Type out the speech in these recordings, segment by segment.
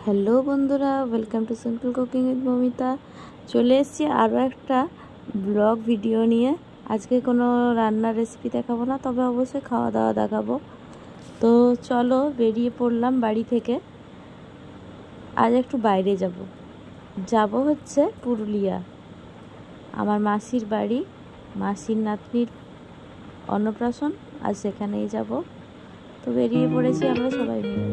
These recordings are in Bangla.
হ্যালো বন্ধুরা, welcome to simple cooking with Momita. চলে এসেছি আরও একটা ব্লগ ভিডিও নিয়ে। আজকে কোনো রান্নার রেসিপি দেখাবো না, তবে অবশ্যই খাওয়া দাওয়া দেখাবো। তো চলো বেরিয়ে পড়লাম বাড়ি থেকে। আজ একটু বাইরে যাব হচ্ছে পুরুলিয়া, আমার মাসির বাড়ি, মাসির নাতনির অন্নপ্রাশন, আজ সেখানেই যাব। তো বেরিয়ে পড়েছি আমরা সবাই মিলে।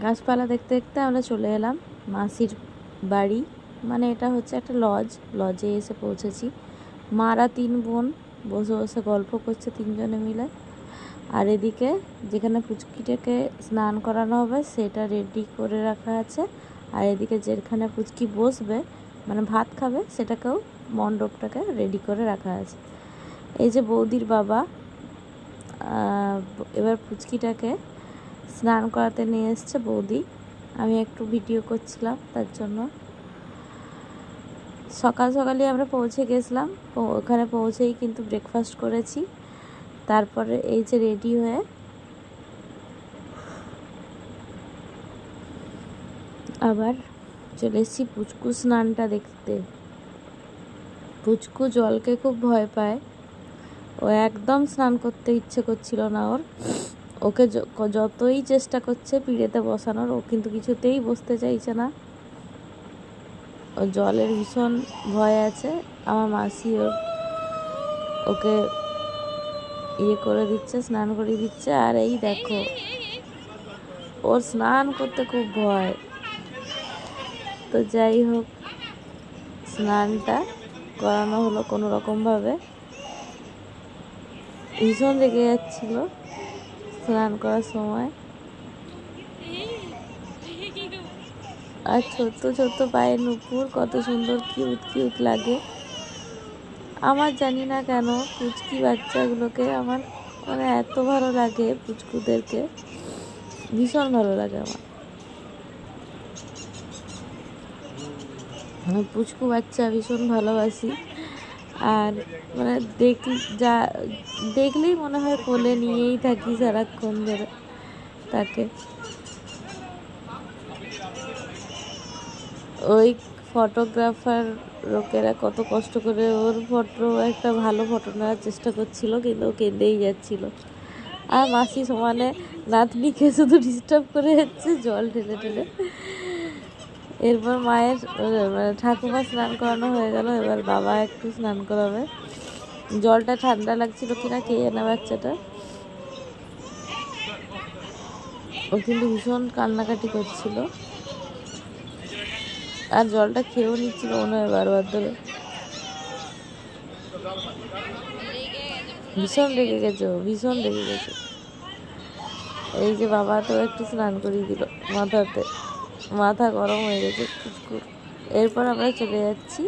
গাছপালা দেখতে দেখতে আমরা চলে এলাম মাসির বাড়ি। মানে এটা হচ্ছে একটা লজে এসে পৌঁছেছি। মারা 3 বোন বসে বসে গল্প করছে 3 জনে মিলে। আর এদিকে যেখানে পুচকিটাকে স্নান করানো হবে সেটা রেডি করে রাখা আছে। আর এদিকে যেখানে পুচকি বসবে মানে ভাত খাবে সেটাকেও মণ্ডপটাকে রেডি করে রাখা আছে। এই যে বৌদির বাবা এবার পুচকিটাকে স্নান করাতে নিয়ে এসছে বৌদি। আমি একটু ভিডিও করছিলাম তার জন্য। সকালই আমরা পৌঁছে গেছিলাম। ওখানে পৌঁছেই কিন্তু ব্রেকফাস্ট করেছি। তারপরে এই যে রেডি হয়ে আবার চলে এসেছি পুচকু স্নানটা দেখতে। পুচকু জলকে খুব ভয় পায়, ও একদম স্নান করতে ইচ্ছে করছিল না ওর। ওকে যতই চেষ্টা করছে পিড়েতে বসানোর, ও কিন্তু কিছুতেই বসতে চাইছে না। ও জলের ভীষণ ভয় আছে। আমার মাসি ওকে করে দিচ্ছে, স্নান করিয়ে দিচ্ছে। আর এই দেখো, ওর স্নান করতে খুব ভয়। তো যাই হোক, স্নানটা করানো হলো কোনো রকমভাবে। ভীষণ রেগে যাচ্ছিল স্নান করার সময়। আর ছোট্ট পায়ের নুপুর কত সুন্দর কিউট লাগে। আমার জানি না কেন পুচকি বাচ্চাগুলোকে আমার মানে এত ভালো লাগে, পুচকুদেরকে ভীষণ ভালো লাগে আমার। পুচকু বাচ্চা ভীষণ ভালোবাসি। আর মানে দেখলেই মনে হয় কোলে নিয়েই থাকি সারাক্ষণ ধরে তাকে। ওই ফটোগ্রাফার লোকেরা কত কষ্ট করে ওর একটা ভালো ফটো নেওয়ার চেষ্টা করছিল, কিন্তু ও কেঁদেই যাচ্ছিল। আর মাসি সমানে নাতনিকে শুধু ডিস্টার্ব করে যাচ্ছে জল ঢেলে। এরপর মায়ের ঠাকুমা স্নান করানো হয়ে গেল। এবার বাবা একটু স্নান করাবে। জলটা ঠান্ডা লাগছিল কিনা কে জানে বাচ্চাটা। ও কিন্তু ভীষণ কান্নাকাটি করছিল আর জলটা খেয়েও নিচ্ছিল মনে হয় বারবার ধরে। ভীষণ রেগে গেছে। এই যে বাবা তো একটু স্নান করিয়ে দিল মাথা গরম হয়ে গেছে পুচকুর। এরপর আমরা চলে যাচ্ছি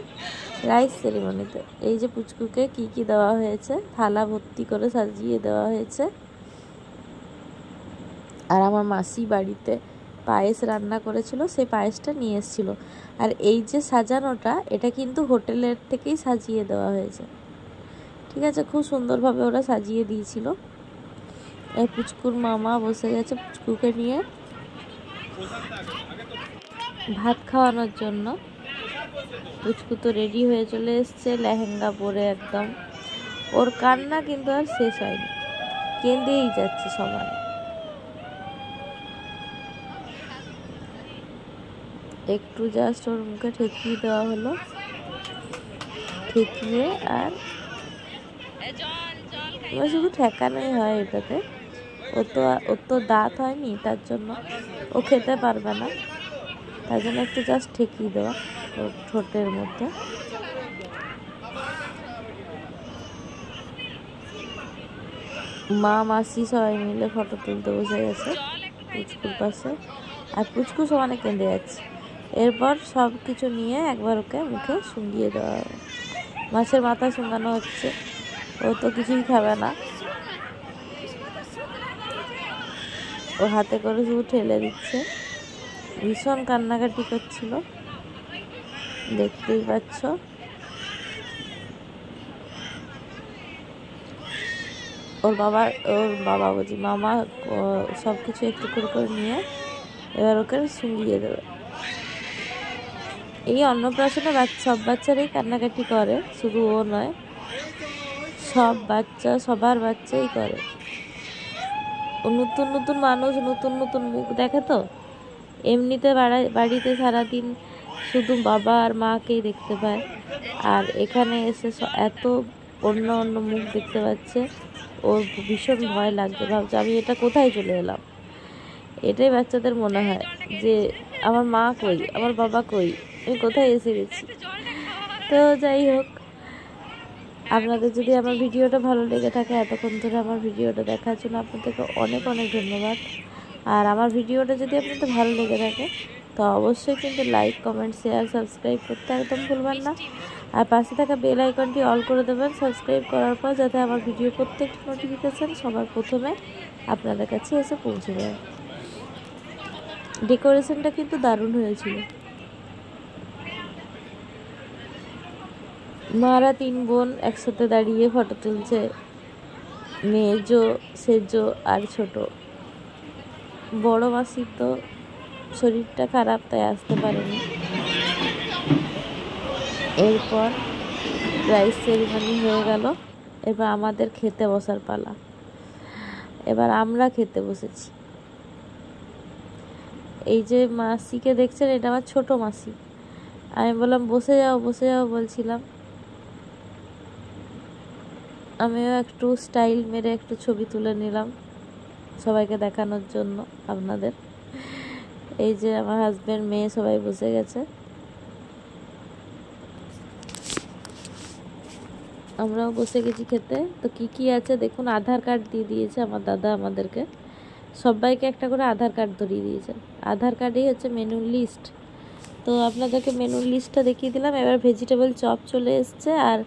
রাইস সেরিমনিতে। এই যে পুচকুকে কি দেওয়া হয়েছে, থালা ভর্তি করে সাজিয়ে দেওয়া হয়েছে। আর আমার মাসি বাড়িতে পায়েস রান্না করেছিল, সেই পায়েসটা নিয়ে এসেছিল। আর এই যে সাজানোটা, এটা কিন্তু হোটেলের থেকেই সাজিয়ে দেওয়া হয়েছে। ঠিক আছে, খুব সুন্দরভাবে ওরা সাজিয়ে দিয়েছিল। এই পুচকুর মামা বসে গেছে পুচকুকে নিয়ে। ভাত খাওয়ানোর জন্য। পুচকু তো রেডি হয়ে চলে এসছে লেহেঙ্গা পরে একদম। ওর কান্না কিন্তু আর শেষ হয়নি, কেঁদেই যাচ্ছে সবাই। একটু জাস্ট ওর মুখে ঠেকিয়ে দেওয়া হলো, ঠেকিয়ে আর শুধু ঠেকানোই হয় এটাতে। ওর তো দাঁত হয়নি, তার জন্য ও খেতে পারবে না, তার জন্য একটু জাস্ট ঠেকিয়ে দেওয়া ওর ঠোঁটের মধ্যে। মা মাসি সবাই মিলে ফটো তুলতে বসে গেছে পুচকুর পাশে, আর পুচকু সমানে কেঁদে যাচ্ছে। এরপর সব কিছু নিয়ে একবার ওকে মুখে শুঙ্গিয়ে দেওয়া হবে। মাছের মাথা শুঙ্গানো হচ্ছে, ও তো কিছুই খাবে না, ও হাতে করে শুধু ঠেলে দিচ্ছে। ভীষণ কান্নাকাটি করছিল, দেখতেই পাচ্ছ। ওর বাবা বলছি মামা সব কিছু একটু করে নিয়ে এবার ওকে শুঙ্গিয়ে দেবে। এই অন্নপ্রাশনে সব বাচ্চারাই কান্নাকাটি করে, শুধু ও নয়, সবার বাচ্চাই করে। ও নতুন নতুন মানুষ, নতুন নতুন মুখ দেখে তো। এমনিতে বাড়িতে সারাদিন শুধু বাবা আর মাকেই দেখতে পায়, আর এখানে এসে এত অন্য অন্য মুখ দেখতে পাচ্ছে। ওর ভীষণ ভয় লাগছে, ভাবছে আমি এটা কোথায় চলে এলাম। এটাই বাচ্চাদের মনে হয় যে আমার মা কই, আমার বাবা কই, আমি কোথায় এসে গেছি। তো যাই হোক, আপনাদের যদি আমার ভিডিওটা ভালো লেগে থাকে, এতক্ষণ ধরে আমার ভিডিওটা দেখার জন্য আপনাদেরকে অনেক অনেক ধন্যবাদ। আর আমার ভিডিওটা যদি আপনাদের ভালো লেগে থাকে তো অবশ্যই কিন্তু লাইক, কমেন্ট, শেয়ার, সাবস্ক্রাইব করতে একদম ভুলবেন না। আর পাশে থাকা বেল আইকনটি অল করে দেবেন সাবস্ক্রাইব করার পর, যাতে আমার ভিডিও প্রত্যেকটি নোটিফিকেশান সবার প্রথমে আপনাদের কাছে এসে পৌঁছে যায়। ডেকোরেশনটা কিন্তু দারুণ হয়েছিল। মারা 3 বোন একসাথে দাঁড়িয়ে ফটো তুলছে, মেজো, সেজো আর ছোট। বড় মাসির তো শরীরটা খারাপ, তাই আসতে পারেনি। এরপর রাইস সেরিমনি হয়ে গেল, এবার আমাদের খেতে বসার পালা। এবার আমরা খেতে বসেছি। এই যে মাসিকে দেখছেন, এটা আমার ছোট মাসি। আমি বললাম বসে যাও বলছিলাম। আমিও একটু স্টাইল মেরে একটু ছবি তুলে নিলাম সবাইকে দেখানোর জন্য আপনাদের। এই যে আমার হাজবেন্ড, মেয়ে সবাই বসে গেছে। আমরাও বসে গেছি খেতে। তো কি আছে দেখুন, আধার কার্ড দিয়ে দিয়েছে আমার দাদা আমাদেরকে, সবাইকে একটা করে আধার কার্ড ধরিয়ে দিয়েছে। আধার কার্ডেই হচ্ছে মেনু লিস্ট। তো আপনাদেরকে মেনু লিস্টটা দেখিয়ে দিলাম। এবার ভেজিটেবল চপ চলে এসছে, আর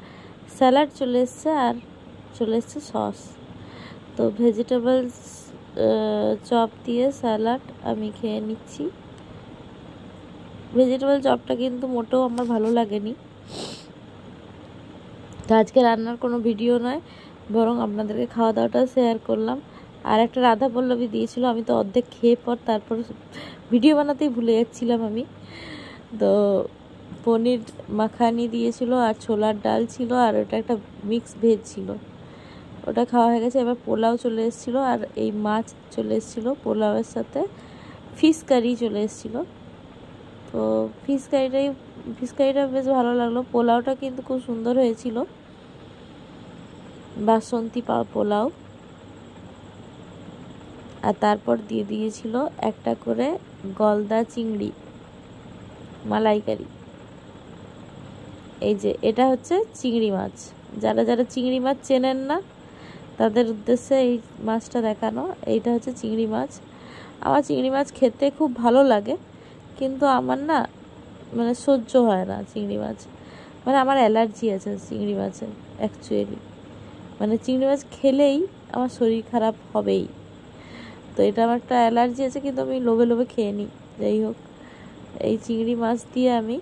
স্যালাড চলে এসছে, আর চলে এসছে সস। তো ভেজিটেবলস চপ দিয়ে স্যালাড আমি খেয়ে নিচ্ছি। ভেজিটেবল চপটা কিন্তু মোটেও আমার ভালো লাগেনি। তো আজকে রান্নার কোনো ভিডিও নয়, বরং আপনাদেরকে খাওয়া দাওয়াটা শেয়ার করলাম। আর একটা রাধা পল্লবী দিয়েছিল, আমি তো অর্ধেক খেয়ে তারপর ভিডিও বানাতেই ভুলে যাচ্ছিলাম আমি। তো পনির মাখানি দিয়েছিল, আর ছোলার ডাল ছিল, আর ওটা একটা মিক্স ভেজ ছিল, ওটা খাওয়া হয়ে গেছে। এবার পোলাও চলে এসেছিলো, আর এই মাছ চলে এসেছিলো পোলাওয়ের সাথে। ফিশ কারি চলে এসেছিলো। তো ফিশ কারিটা বেশ ভালো লাগলো। পোলাওটা কিন্তু খুব সুন্দর হয়েছিল, বাসন্তী পোলাও। আর তারপর দিয়ে দিয়েছিল একটা করে গলদা চিংড়ি মালাইকারি। এই যে এটা হচ্ছে চিংড়ি মাছ। যারা চিংড়ি মাছ চেনেন না তাদের উদ্দেশ্যে এই মাছটা দেখানো। এইটা হচ্ছে চিংড়ি মাছ। আমার চিংড়ি মাছ খেতে খুব ভালো লাগে, কিন্তু আমার না মানে সহ্য হয় না চিংড়ি মাছ। মানে আমার অ্যালার্জি আছে চিংড়ি মাছে অ্যাকচুয়ালি। মানে চিংড়ি মাছ খেলেই আমার শরীর খারাপ হবেই। তো এটা আমার একটা অ্যালার্জি আছে, কিন্তু আমি লোভে খেয়ে নিই। যাই হোক, এই চিংড়ি মাছ দিয়ে আমি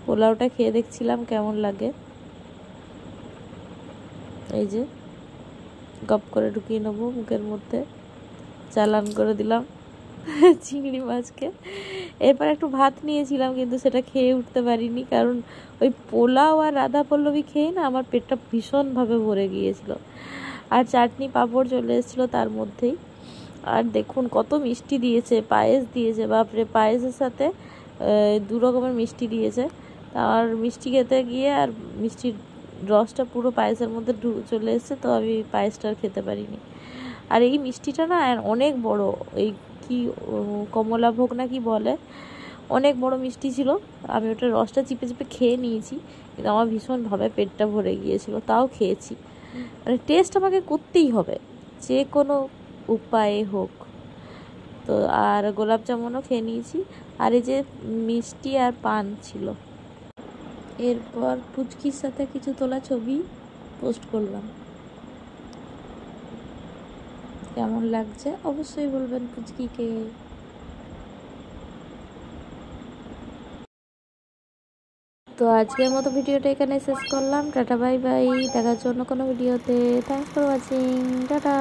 পোলাওটা খেয়ে দেখছিলাম কেমন লাগে। এই যে গপ করে ঢুকিয়ে নেবো মুখের মধ্যে, চালান করে দিলাম। চিংড়ি মাছকে। এরপর একটু ভাত নিয়েছিলাম, কিন্তু সেটা খেয়ে উঠতে পারিনি, কারণ ওই পোলাও আর রাধা পল্লবী খেয়ে না আমার পেটটা ভীষণভাবে ভরে গিয়েছিল। আর চাটনি পাঁপড় চলে এসেছিলো তার মধ্যেই। আর দেখুন কত মিষ্টি দিয়েছে, পায়েস দিয়েছে, বাপরে পায়েসের সাথে 2 রকমের মিষ্টি দিয়েছে। আর মিষ্টি খেতে গিয়ে আর মিষ্টির রসটা পুরো পায়েসের মধ্যে চলে এসেছে, তো আমি পায়েসটা আর খেতে পারিনি। আর এই মিষ্টিটা না অনেক বড়, এই কি কমলাভোগ না কি বলে, অনেক বড় মিষ্টি ছিল। আমি ওটা রসটা চিপে চিপে খেয়ে নিয়েছি, কিন্তু আমার ভীষণভাবে পেটটা ভরে গিয়েছিল, তাও খেয়েছি। মানে টেস্ট আমাকে করতেই হবে, যে কোনো উপায়ে হোক। তো আর গোলাপ জামুনও খেয়ে নিয়েছি, আর এই যে মিষ্টি আর পান ছিল। এরপর পুচকির সাথে কিছু তোলা ছবি পোস্ট করলাম। কেমন লাগছে অবশ্যই বলবেন পুচকিকে। তো আজকের মতো ভিডিওটা এখানে শেষ করলাম। টাটা বাই বাই, দেখার জন্য কোনো ভিডিওতে। Thanks for watching, tata.